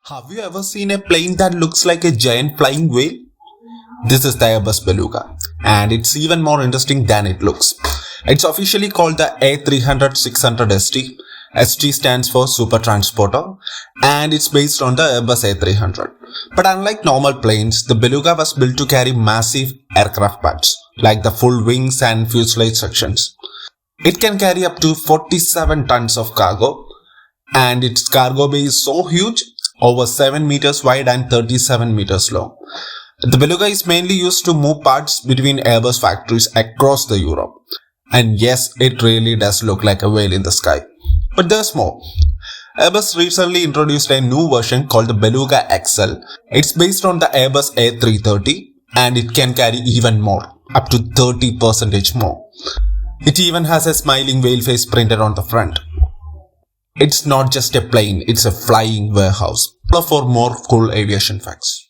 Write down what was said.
Have you ever seen a plane that looks like a giant flying whale? This is the Airbus Beluga, and it's even more interesting than it looks. It's officially called the A300-600 ST. ST stands for Super Transporter, and it's based on the Airbus A300. But unlike normal planes, the Beluga was built to carry massive aircraft parts, like the full wings and fuselage sections. It can carry up to 47 tons of cargo, and its cargo bay is so huge, over 7 meters wide and 37 meters long. The Beluga is mainly used to move parts between Airbus factories across the Europe. And yes, it really does look like a whale in the sky. But there's more. Airbus recently introduced a new version called the Beluga XL. It's based on the Airbus A330 and it can carry even more, up to 30% more. It even has a smiling whale face printed on the front. It's not just a plane, it's a flying warehouse. For more cool aviation facts.